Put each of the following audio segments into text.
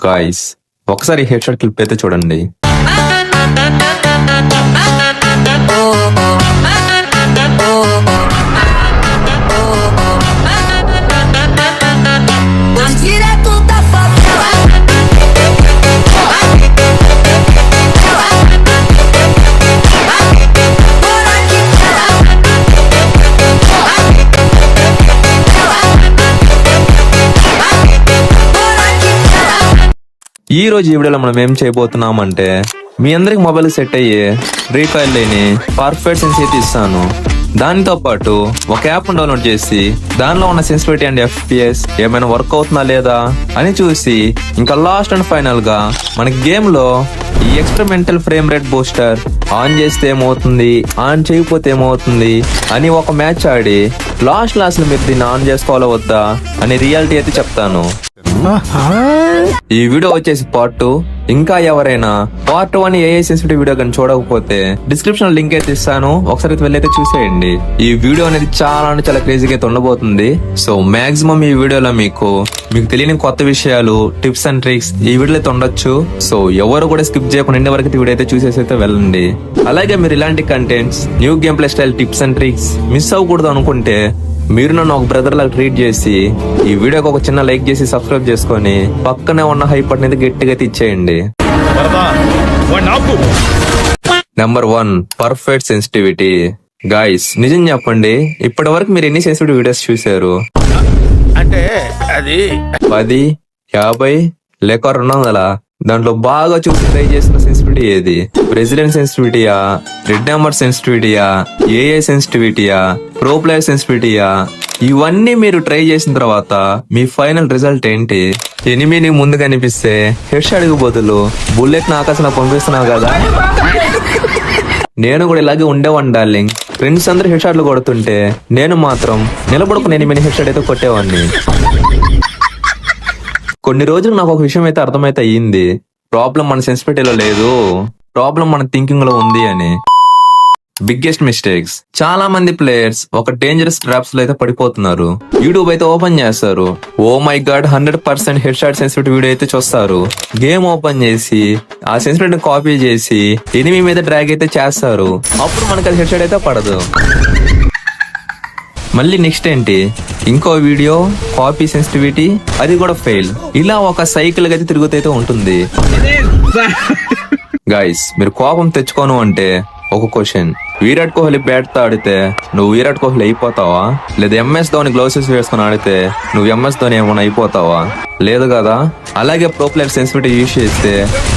Guys ఒకసారి head shot clip అయితే చూడండి. Direto da favela. ఈ రోజు ఈ వీడియోలో మనం ఏం చేయబోతున్నాం అంటే మీ అందరికి మొబైల్ సెట్ అయ్యే రీకాయిల్ లేని పర్ఫెక్ట్ సెన్సిటివిటీ ఇస్తాను. దానితో పాటు ఒక యాప్ డౌన్లోడ్ చేసి దానిలో ఉన్న సెన్సిటివిటీ అండ్ FPS ఏమైనా వర్క్ అవుతుందా లేదా అని చూసి ఇంకా లాస్ట్ అండ్ ఫైనల్ గా మన గేమ్ లో ఈ experimental frame rate booster on చేస్తే ఏమవుతుంది, ఆన్ చేయకపోతే ఏమవుతుంది అని ఒక మ్యాచ్ ఆడి లాస్ట్ లో మీరు దీన్ని ఆన్ చేసుకోవాలో వద్దా అని రియాలిటీ అయితే చెప్తాను. ఈ వీడియో వచ్చేసి పార్ట్ 2. ఇంకా ఎవరైనా పార్ట్ 1 ఏఐ సెన్సిటివ్ వీడియో కానీ చూడకపోతే డిస్క్రిప్షన్ లింక్ అయితే ఇస్తాను, ఒకసారి వెళ్ళైతే చూసేయండి. ఈ వీడియో అనేది చాలా క్రేజీగా అయితే ఉండబోతుంది. సో మాక్సిమం ఈ వీడియోలో మీకు తెలియని కొత్త విషయాలు, టిప్స్ అండ్ ట్రిక్స్ ఈ వీడియోలో అయితే ఉండొచ్చు. సో ఎవరు కూడా స్కిప్ చేయకుండా ఇంటి వరకు వీడియో అయితే చూసేసి అయితే వెళ్ళండి. అలాగే మీరు ఇలాంటి contents, new game play style tips and tricks miss అవ్వకూడదు అనుకుంటే మీరు నన్ను ఒక బ్రదర్ లాగా ట్రీట్ చేసి ఈ వీడియోకి ఒక చిన్న లైక్ చేసి సబ్స్క్రైబ్ చేసుకొని పక్కనే ఉన్న హై బటన్ అయితే గట్టిగా ఇచ్చేయండి. Number 1, perfect sensitivity. గాయ్స్ నిజం చెప్పండి, ఇప్పటి వరకు మీరు ఎన్ని సెన్సిటివ్ వీడియోస్ చూసారు? అంటే అది 10, 50 లేక 200? దాంట్లో బాగా చూసి ట్రై చేసిన సెన్సిటివిటీ ఏది? ప్రెసిడెంట్ సెన్సిటివిటీయా, రెడ్ నెంబర్ సెన్సిటివిటీయా, ఏఏ సెన్సిటివిటీయా, ప్రో ప్లేయర్ సెన్సిటివిటీయా? ఇవన్నీ మీరు ట్రై చేసిన తర్వాత మీ ఫైనల్ రిజల్ట్ ఏంటి? ఎనిమిది ముందు కనిపిస్తే హెడ్ షాట్ కి బదులు బుల్లెట్ ని ఆకాశంలో పంపిస్తున్నావు కదా. నేను కూడా ఇలాగే ఉండేవాడిని డార్లింగ్. ఫ్రెండ్స్ అందరూ హెడ్ షాట్లు కొడుతుంటే నేను మాత్రం నిలబడుకుని 8 హెడ్ షాట్ అయితే కొట్టేవాడిని. కొన్ని రోజులు నాకు ఒక విషయం అయితే అర్థమైతే అయ్యింది. ప్రాబ్లం మన సెన్సిటివిటీలో లేదు, ప్రాబ్లం మన థింకింగ్ లో ఉంది అని. Biggest mistakes. చాలా మంది ప్లేయర్స్ ఒక డేంజరస్ ట్రాప్స్ లో అయితే పడిపోతున్నారు. యూట్యూబ్ అయితే ఓపెన్ చేస్తారు, oh my god 100% head shot sensitivity video అయితే చూస్తారు. గేమ్ ఓపెన్ చేసి ఆ సెన్సిటివిటీ కాపీ చేసి ఎనిమి మీద డ్రాగ్ అయితే చేస్తారు. అప్పుడు మనకి అది హెడ్ షాట్ అయితే పడదు. మళ్ళీ నెక్స్ట్ ఏంటి, ఇంకో వీడియో కాపీ సెన్సిటివిటీ, అది కూడా ఫెయిల్. ఇలా ఒక సైకిల్ అయితే తిరుగుతైతే ఉంటుంది. గైస్ మీరు కోపం తెచ్చుకోను అంటే ఒక క్వశ్చన్, విరాట్ కోహ్లీ బ్యాట్ తో ఆడితే నువ్వు విరాట్ కోహ్లీ అయిపోతావా? లేదా MS ధోని గ్లౌసెస్ వేసుకుని ఆడితే నువ్వు MS ధోని ఏమైనా అయిపోతావా? లేదు కదా. అలాగే ప్రో ప్లేయర్ సెన్సిటివిటీ యూజ్ చేస్తే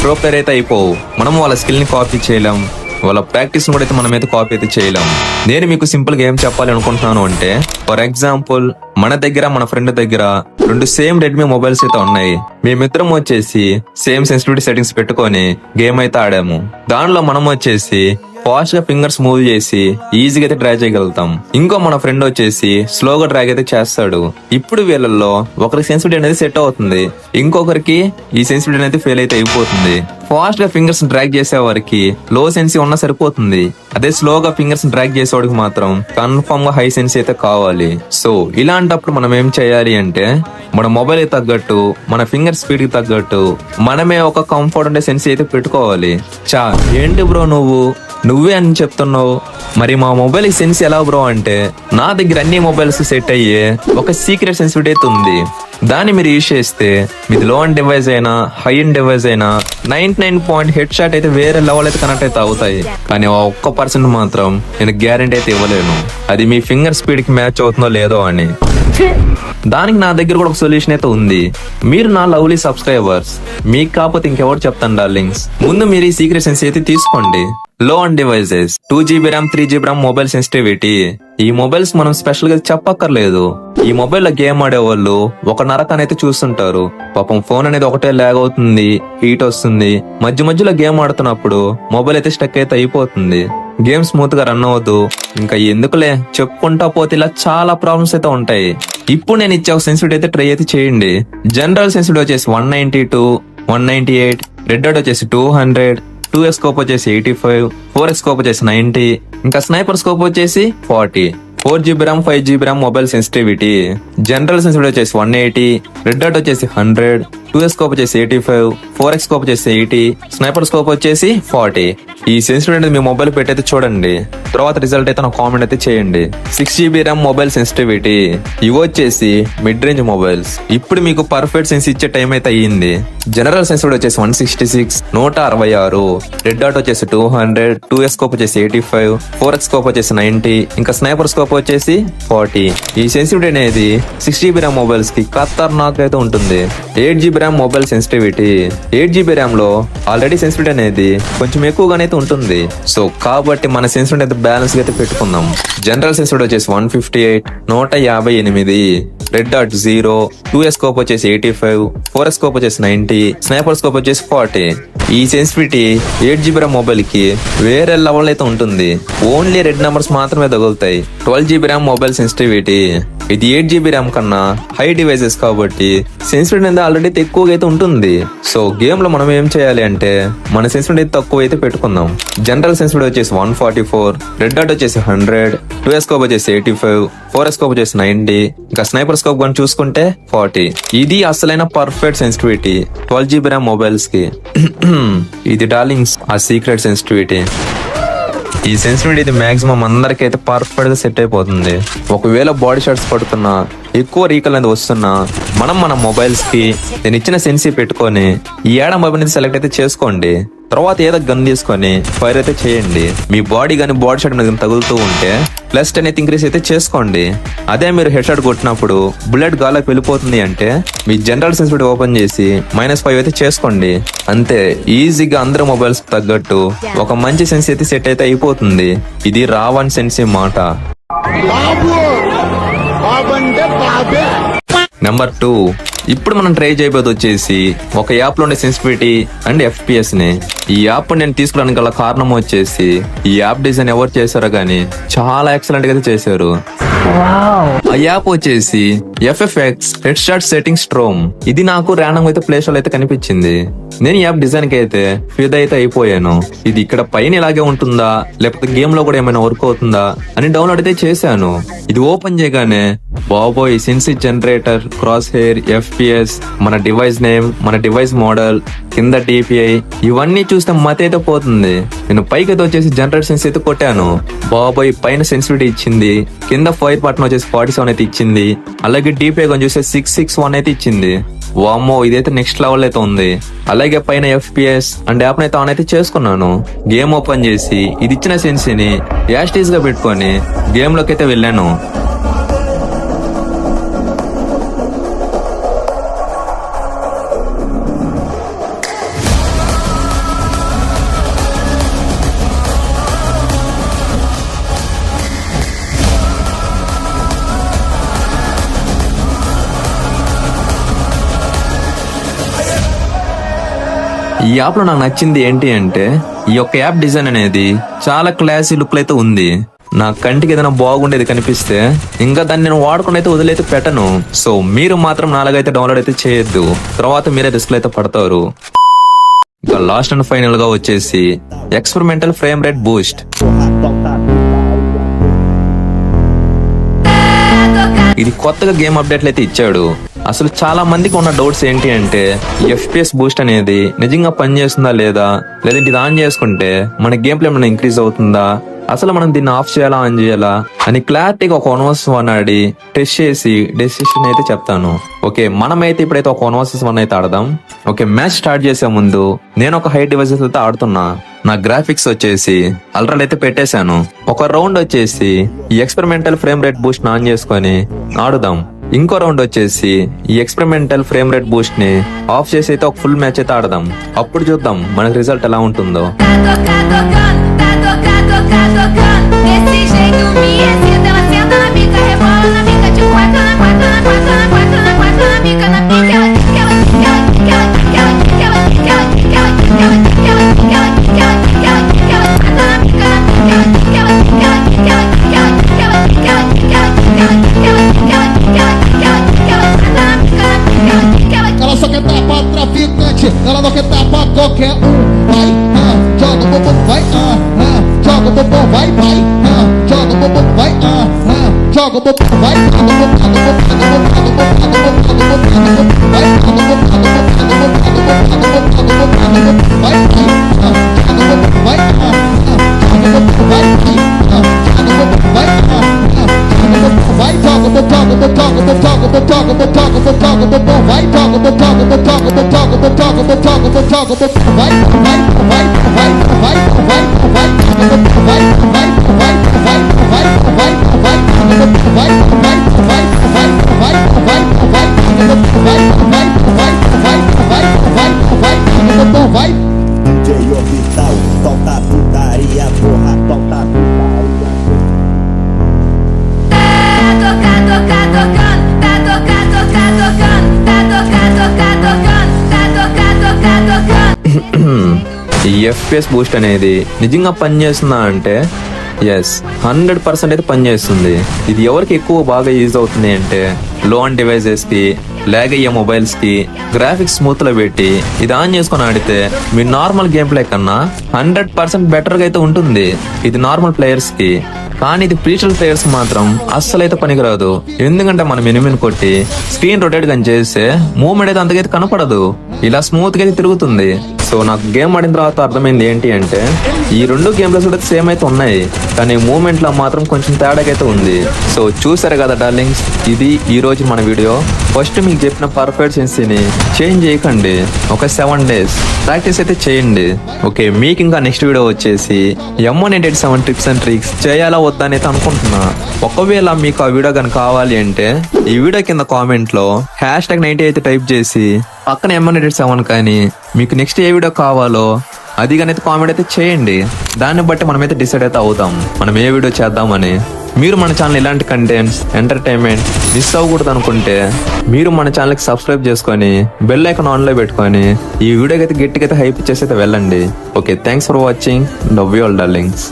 ప్రో ప్లేయర్ అయితే అయిపోవు. మనం వాళ్ళ స్కిల్ ని కాపీ చేయలేం, వాళ్ళ ప్రాక్టీస్ కూడా అయితే మనం అయితే కాపీ అయితే చేయలేం. నేను మీకు సింపుల్ గా ఏం చెప్పాలి అనుకుంటున్నాను అంటే, ఫర్ ఎగ్జాంపుల్ మన దగ్గర మన ఫ్రెండ్ దగ్గర 2 సేమ్ రెడ్మీ మొబైల్స్ అయితే ఉన్నాయి. మేమిద్దరం వచ్చేసి సేమ్ సెన్సిటివిటీ సెట్టింగ్స్ పెట్టుకొని గేమ్ అయితే ఆడాము. దానిలో మనం వచ్చేసి ఫాస్ట్ గా ఫింగర్స్ మూవ్ చేసి ఈజీగా అయితే డ్రాగ్ చేయగలుగుతాం. ఇంకో మన ఫ్రెండ్ వచ్చేసి స్లోగా డ్రాగ్ అయితే చేస్తాడు. ఇప్పుడు వీళ్ళల్లో ఒకరికి సెన్సిటివిటీ అనేది సెట్ అవుతుంది, ఇంకొకరికి ఈ సెన్సిటివిటీ అనేది ఫెయిల్ అయితే అయిపోతుంది. ఫాస్ట్ గా ఫింగర్స్ డ్రాగ్ చేసే వారికి లో సెన్సి ఉన్నా సరిపోతుంది. అదే స్లోగా ఫింగర్స్ డ్రాగ్ చేసేవాడికి మాత్రం కన్ఫర్మ్ గా హై సెన్సి అయితే కావాలి. సో ఇలాంటప్పుడు మనం ఏం చేయాలి అంటే, మన మొబైల్ కి తగ్గట్టు, మన ఫింగర్ స్పీడ్ కి తగ్గట్టు మనమే ఒక కంఫర్ట్ ఉండే సెన్సి అయితే పెట్టుకోవాలి. ఏంటి బ్రో నువ్వే అని చెప్తున్నావు, మరి మా మొబైల్ సెన్స్ ఎలా బ్రో అంటే, నా దగ్గర అన్ని మొబైల్స్ సెట్ అయ్యే ఒక సీక్రెట్ సెన్సిటివిటీ అయితే ఉంది. దాన్ని మీరు యూజ్ చేస్తే మీది లో అండ్ డివైస్ అయినా హై అండ్ డివైస్ అయినా 99 హెడ్ షాట్ అయితే వేరే లెవెల్ అయితే కనెక్ట్ అయితే అవుతాయి. కానీ 1% మాత్రం నేను గ్యారెంటీ అయితే ఇవ్వలేను, అది మీ ఫింగర్ స్పీడ్ కి మ్యాచ్ అవుతుందో లేదో అని. దానికి నా దగ్గర కూడా ఒక సొల్యూషన్ అయితే ఉంది. మీరు నా లవ్లీ సబ్స్క్రైబర్స్, మీకు కాకపోతే ఇంకెవరు చెప్తాను డార్లింగ్స్. ముందు మీరు ఈ సీక్రెట్ సెన్స్ అయితే తీసుకోండి. లో and devices 2GB RAM 3GB RAM mobile sensitivity. ఈ మొబైల్స్ మనం స్పెషల్ గా చెప్పక్కర్లేదు. ఈ మొబైల్ లో గేమ్ ఆడేవాళ్ళు ఒక నరకాన్ని అయితే చూస్తుంటారు. పాపం ఫోన్ అనేది ఒకటే లాగ్ అవుతుంది, హీట్ వస్తుంది, మధ్యలో గేమ్ ఆడుతున్నప్పుడు మొబైల్ అయితే స్టక్ అయితే అయిపోతుంది, గేమ్ స్మూత్ గా రన్ అవ్వదు. ఇంకా ఎందుకులే చెప్పుకుంటా పోతే ఇలా చాలా ప్రాబ్లమ్స్ అయితే ఉంటాయి. ఇప్పుడు నేను ఇచ్చే ఒక సెన్సిటివిటీ అయితే ట్రై అయితే చేయండి. జనరల్ సెన్సిటివిటీ వచ్చేసి 192, 198, రెడ్ డాట్ వచ్చేసి 200, 2x స్కోప్ వచ్చేసి 85, 4x స్కోప్ వచ్చేసి 90, ఇంకా స్నైపర్ స్కోప్ వచ్చేసి 40. 4GB RAM 5GB RAM mobile sensitivity. General sensitivity వచ్చేసి 180, రెడ్ డాట్ వచ్చేసి 100, 2S స్కోప్ వచ్చేసి 85, 4X స్కోప్ వచ్చేసి 80, స్నైపర్ స్కోప్ వచ్చేసి 40. ఈ సెన్సిటివిటీ అనేది మీ మొబైల్ పెట్టయితే చూడండి. తర్వాత రిజల్ట్ అయితే నాకు కామెంట్ అయితే చేయండి. 6GB RAM mobile sensitivity. ఇవి వచ్చేసి మిడ్ రేంజ్ మొబైల్స్. ఇప్పుడు మీకు పర్ఫెక్ట్ సెన్స్ ఇచ్చే టైం అయితే అయ్యింది. జనరల్ సెన్సిటివిటీ వచ్చేసి 166, 166, రెడ్ డాట్ వచ్చేసి 200, 2S స్కోప్ వచ్చేసి 85, 4X స్కోప్ వచ్చేసి 90, ఇంకా స్నైపర్ స్కోప్ వచ్చేసి 40. ఈ సెన్సిటివిటీ అనేది 6GB ర్యామ్ మొబైల్స్ కి ఖతర్నాక్ అయితే ఉంటుంది. 8GB RAM mobile sensitivity. 8GB RAM లో ఆల్రెడీ సెన్సిటివిటీ అనేది కొంచెం ఎక్కువగానైతే ఉంటుంది. సో కాబట్టి మన సెన్సిటివిటీ అయితే బ్యాలెన్స్ అయితే పెట్టుకుందాం. జనరల్ సెన్సిటివిటీ వచ్చేసి 158, 158, రెడ్ డాట్ 0, 2S స్కోప్ వచ్చేసి 85, 4S స్కోప్ వచ్చేసి 90, స్నైపర్ స్కోప్ వచ్చేసి 40. ఈ సెన్సిటివిటీ 8GB ర్యామ్ మొబైల్ కి వేరే లెవెల్ అయితే ఉంటుంది. ఓన్లీ రెడ్ నెంబర్స్ మాత్రమే తగులుతాయి. 12GB RAM mobile sensitivity. ఇది 8GB ర్యామ్ కన్నా హై డివైసెస్ కాబట్టి సెన్సిటివిటీ అనేది ఆల్రెడీ ఎక్కువగా అయితే ఉంటుంది. సో గేమ్ లో మనం ఏం చేయాలి అంటే మన సెన్సిటివిటీ తక్కువ అయితే పెట్టుకుందాం. జనరల్ సెన్సిటివిటీ వచ్చేసి 144, రెడ్ డాట్ వచ్చేసి 100, 2S స్కోప్ వచ్చేసి 85, 4S స్కోప్ వచ్చేసి 90, ఇంకా స్నైపర్ స్కోప్ కానీ చూసుకుంటే 40. ఇది అసలైన perfect sensitivity 12GB RAM mobiles కి. ఇది డార్లింగ్స్ ఆ సీక్రెట్ సెన్సిటివిటీ. ఈ సెన్సిటివిటీ ఇది మాక్సిమం అందరికి అయితే పర్ఫెక్ట్ గా సెట్ అయిపోతుంది. ఒకవేళ బాడీ షాట్స్ పడుతున్నా, ఎక్కువ రీకల్ అనేది వస్తున్నా, మన మొబైల్స్ కి నేను ఇచ్చిన సెన్సీ పెట్టుకొని ఈ ఏడా మొబైల్ అనేది సెలెక్ట్ అయితే చేసుకోండి. తర్వాత ఏదో గన్ తీసుకొని ఫైర్ అయితే చేయండి. మీ బాడీ గానీ బాడీ షాట్ మీద తగులుతూ ఉంటే ప్లస్ 10 అయితే ఇంక్రీస్ అయితే చేసుకోండి. అదే మీరు హెడ్ షాట్ కొట్టినప్పుడు బుల్లెట్ గాల్లోకి వెళ్ళిపోతుంది అంటే మీ జనరల్ సెన్సిటివిటీ ఓపెన్ చేసి -5 అయితే చేసుకోండి. అంతే, ఈజీగా అందరు మొబైల్స్ తగ్గట్టు ఒక మంచి సెన్స్ అయితే సెట్ అయితే అయిపోతుంది. ఇది రావన్ సెన్సీ మాట. నెంబర్ 2, ఇప్పుడు మనం ట్రై చేయబోదు వచ్చేసి ఒక యాప్ లో ఉండే సెన్సిటివిటీ అండ్ FPS ని. ఈ యాప్ నేను తీసుకోవడానికి గల కారణం వచ్చేసి ఈ యాప్ డిజైన్ ఎవరు చేశారో గానీ చాలా ఎక్సలెంట్ గా అయితే చేశారు. ఆ యాప్ వచ్చేసి FFX head shot setting storm. ఇది నాకు ర్యాండమ్ అయితే ప్లే స్టోర్ అయితే కనిపించింది. నేను ఈ యాప్ డిజైన్ కి అయితే ఫిదా అయితే అయిపోయాను. ఇది ఇక్కడ పైన ఇలాగే ఉంటుందా లేకపోతే గేమ్ లో కూడా ఏమైనా వర్క్ అవుతుందా అని డౌన్లోడ్ అయితే చేశాను. ఇది ఓపెన్ చేయగానే బాబోయ్, సెన్సీ జనరేటర్, క్రాస్ హెయిర్, FPS, మన డివైస్ నేమ్, మన డివైస్ మోడల్, కింద DPI, ఇవన్నీ చూస్తే మత అయితే పోతుంది. నేను పైకి అయితే వచ్చేసి జనరేట్ సెన్స్ అయితే కొట్టాను. బాబోయ్, పైన సెన్సిటివిటీ ఇచ్చింది, కింద ఫైర్ బటన్ వచ్చేసి 47 అయితే ఇచ్చింది, అలాగే DPI కొని చూస్తే 661 అయితే ఇచ్చింది. వామ్మో, ఇదైతే నెక్స్ట్ లెవెల్ అయితే ఉంది. అలాగే పైన FPS అండ్ యాప్ అయితే ఆన్ అయితే చేసుకున్నాను. గేమ్ ఓపెన్ చేసి ఇది ఇచ్చిన సెన్సీని యాస్టీస్ గా పెట్టుకొని గేమ్ లోకి అయితే వెళ్ళాను. ఈ యాప్ లో నాకు నచ్చింది ఏంటి అంటే ఈ యొక్క యాప్ డిజైన్ అనేది చాలా క్లాసీ లుక్ అయితే ఉంది. నా కంటికి ఏదైనా బాగుండేది కనిపిస్తే ఇంకా దాన్ని నేను వాడుకుని అయితే వదిలేతే పెట్టను. సో మీరు మాత్రం నాలుగైతే డౌన్లోడ్ అయితే చేయొద్దు, తర్వాత మీరే రిస్క్ అయితే పడతారు. ఇంకా లాస్ట్ అండ్ ఫైనల్ గా వచ్చేసి ఎక్స్పెరిమెంటల్ ఫ్రేమ్ రేట్ బూస్ట్. ఇది కొత్తగా గేమ్ అప్డేట్లు అయితే ఇచ్చాడు. అసలు చాలా మందికి ఉన్న డౌట్స్ ఏంటి అంటే FPS బూస్ట్ అనేది నిజంగా పనిచేస్తుందా లేదా, లేదంటే ఇది ఆన్ చేసుకుంటే మన గేమ్ ప్లే ఏమైనా ఇంక్రీజ్ అవుతుందా, అసలు మనం దీన్ని ఆఫ్ చేయాలా ఆన్ చేయాలా అని క్లారిటీగా ఒక 1 vs 1 ఆడి టెస్ట్ చేసి డెసిషన్ అయితే చెప్తాను. ఓకే, మనమైతే ఇప్పుడైతే ఒక 1 vs 1 అయితే ఆడదాం. ఓకే, మ్యాచ్ స్టార్ట్ చేసే ముందు నేను ఒక హై డివైసెస్ అయితే ఆడుతున్నా. నా గ్రాఫిక్స్ వచ్చేసి అల్ట్రా అయితే పెట్టేశాను. ఒక రౌండ్ వచ్చేసి ఈ experimental frame rate Boost on చేసుకొని ఆడుదాం. ఇంకో రౌండ్ వచ్చేసి ఈ ఎక్స్పెరిమెంటల్ ఫ్రేమ్ రేట్ బూస్ట్ ని ఆఫ్ చేసి అయితే ఒక ఫుల్ మ్యాచ్ అయితే ఆడదాం. అప్పుడు చూద్దాం మనకి రిజల్ట్ ఎలా ఉంటుందో. Desse jeito me excita, ela senta na bica, rebola na bica, de quatro na quatro na quatro na quatro na quatro na bica, na bica, ela só quer dar pra traficante, ela não quer dar pra qualquer Vai, joga o bumbum, vai, joga o bumbum, vai, joga o bumbum, vai, joga joga o bumbum, vai vai. DJ Orbital, solta putaria, porra, solta putaria. Tá tocando, tá tocando, tá tocando. ఈ FPS Boost అనేది నిజంగా పనిచేస్తుందా అంటే yes 100% అయితే పనిచేస్తుంది. ఇది ఎవరికి ఎక్కువ బాగా యూజ్ అవుతుంది అంటే లో అండ్ డివైజెస్ కి, లాగ్ అయ్యే మొబైల్స్ కి గ్రాఫిక్స్ స్మూత్ లో పెట్టి ఇది ఆన్ చేసుకొని ఆడితే మీ నార్మల్ గేమ్ ప్లే కన్నా 100% బెటర్ గా అయితే ఉంటుంది ఇది నార్మల్ ప్లేయర్స్ కి. కానీ ఇది ప్రీషల్ ప్లేయర్స్ మాత్రం అస్సలైతే పనికిరాదు. ఎందుకంటే మనం ఎనిమిని కొట్టి స్క్రీన్ రొటేట్ కానీ చేస్తే మూవ్మెంట్ అయితే అంతకైతే కనపడదు, ఇలా స్మూత్ గా అయితే తిరుగుతుంది. సో నాకు గేమ్ ఆడిన తర్వాత అర్థమైంది ఏంటి అంటే ఈ రెండు గేమ్లో కూడా సేమ్ అయితే ఉన్నాయి, కానీ మూవ్మెంట్ లో మాత్రం కొంచెం తేడాగైతే ఉంది. సో చూసారు కదా డార్లింగ్స్, ఇది ఈ రోజు మన వీడియో. ఫస్ట్ మీకు చెప్పిన పర్ఫెక్ట్ సెన్సీని చేంజ్ చేయకండి, ఒక 7 days ప్రాక్టీస్ అయితే చేయండి. ఓకే, మీకు ఇంకా నెక్స్ట్ వీడియో వచ్చేసి M187 టిప్స్ అండ్ ట్రిక్స్ చేయాలా వద్దా అని అయితే అనుకుంటున్నా. ఒకవేళ మీకు ఆ వీడియో కనుక కావాలి అంటే ఈ వీడియో కింద కామెంట్ లో #90 అయితే టైప్ చేసి పక్కన M187 కానీ మీకు నెక్స్ట్ ఏ వీడియో కావాలో అది కానీ అయితే కామెంట్ అయితే చేయండి. దాన్ని బట్టి మనమైతే డిసైడ్ అయితే అవుతాం మనం ఏ వీడియో చేద్దామని. మీరు మన ఛానల్ ఇలాంటి కంటెంట్స్ ఎంటర్టైన్మెంట్ మిస్ అవ్వకూడదు అనుకుంటే మీరు మన ఛానల్కి సబ్స్క్రైబ్ చేసుకొని బెల్ ఐకాన్ ఆన్ లో పెట్టుకొని ఈ వీడియోకి అయితే గట్టిగా అయితే హైప్ చేసి అయితే వెళ్ళండి. Okay, thanks for watching. Love you all darlings.